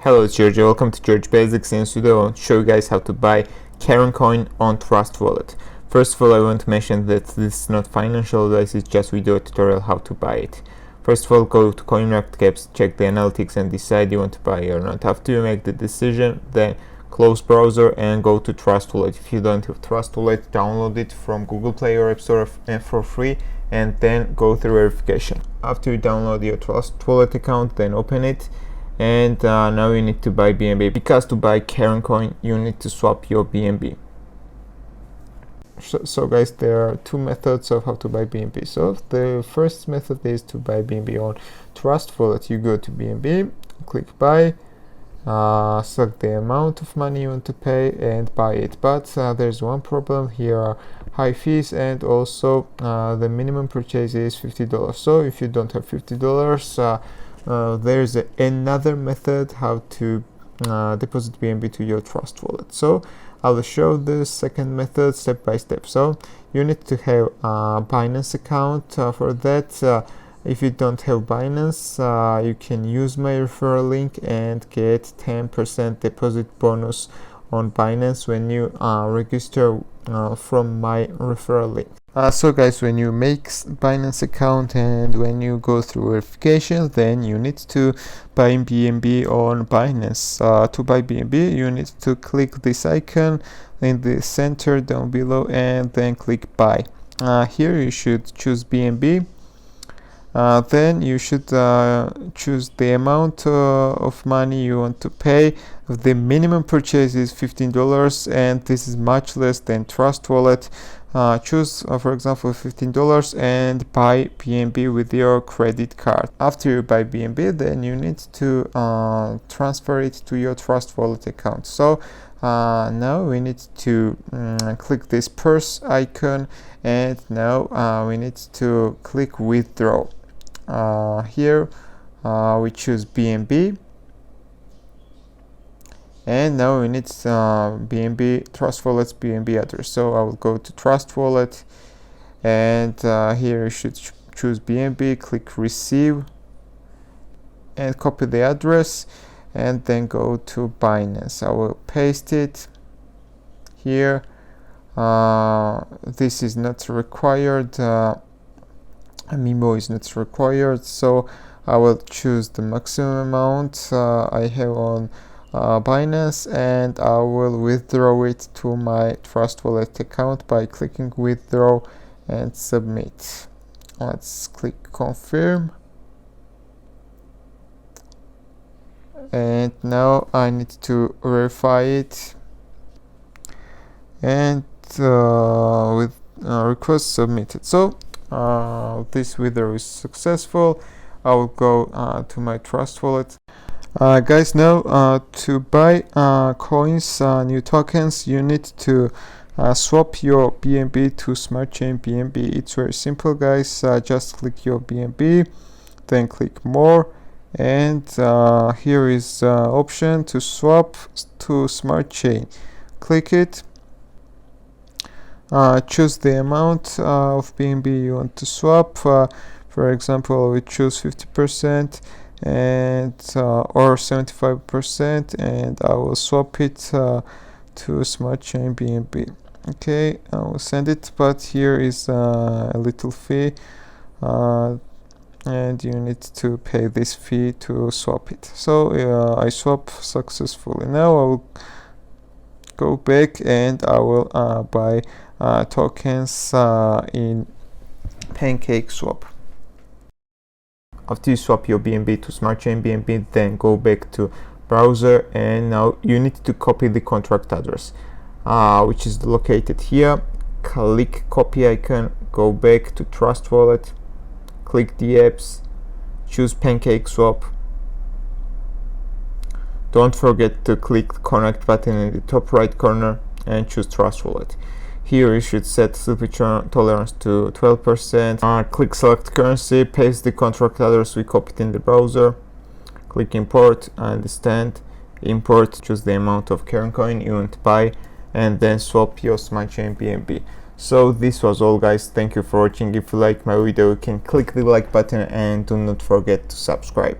Hello, it's George. Welcome to George Basics. In this video, I want to show you guys how to buy KARENCoin on Trustwallet. First of all, I want to mention that this is not financial advice, it's just video tutorial how to buy it. First of all, go to CoinMarketCap, check the analytics and decide you want to buy or not. After you make the decision, then close browser and go to Trustwallet. If you don't have Trustwallet, download it from Google Play or App Store for free, and then go through verification. After you download your Trustwallet account, then open it. And now you need to buy BNB, because to buy KARENCoin you need to swap your BNB. So guys, there are two methods of how to buy BNB. So the first method is to buy BNB on Trustwallet. You go to BNB, click buy, select the amount of money you want to pay and buy it. But there's one problem. Here are high fees, and also the minimum purchase is $50. So if you don't have $50, there's another method how to deposit BNB to your Trustwallet. So I will show the second method step by step. So you need to have a Binance account. For that, if you don't have Binance, you can use my referral link and get 10% deposit bonus on Binance when you register from my referral link. So guys, when you make Binance account and when you go through verification, then you need to buy BNB on Binance. To buy BNB, you need to click this icon in the center down below and then click buy. Here you should choose BNB. Then you should choose the amount of money you want to pay. The minimum purchase is $15, and this is much less than Trustwallet. Choose for example $15 and buy BNB with your credit card. After you buy BNB, then you need to transfer it to your Trustwallet account. So now we need to click this purse icon, and now we need to click withdraw. Here we choose BNB, and now we need BNB, Trustwallet's BNB address. So I will go to Trustwallet, and here you should choose BNB, click receive and copy the address, and then go to Binance. I will paste it here. This is not required, MIMO is not required, so I will choose the maximum amount I have on Binance, and I will withdraw it to my Trustwallet account by clicking withdraw and submit. Let's click confirm, and now I need to verify it, and with request submitted. So this withdrawal is successful. I will go to my Trustwallet. Guys, now to buy coins, new tokens, you need to swap your BNB to Smart Chain BNB. It's very simple, guys. Just click your BNB, then click more, and here is option to swap to Smart Chain. Click it. Choose the amount of BNB you want to swap. For example, we choose 50% and or 75%, and I will swap it to Smart Chain BNB. Okay, I will send it, but here is a little fee, and you need to pay this fee to swap it. So I swap successfully. Now I will go back and I will buy tokens in Pancakeswap. After you swap your BNB to Smart Chain BNB, then go back to browser, and now you need to copy the contract address, which is located here. Click copy icon, go back to Trustwallet, click the apps, choose Pancakeswap. Don't forget to click the connect button in the top right corner and choose Trustwallet. Here you should set slippage tolerance to 12%. Click select currency, paste the contract address we copied in the browser. Click import, understand, import, choose the amount of KARENCoin you want to buy, and then swap your Smart Chain BNB. So this was all, guys. Thank you for watching. If you like my video, you can click the like button and do not forget to subscribe.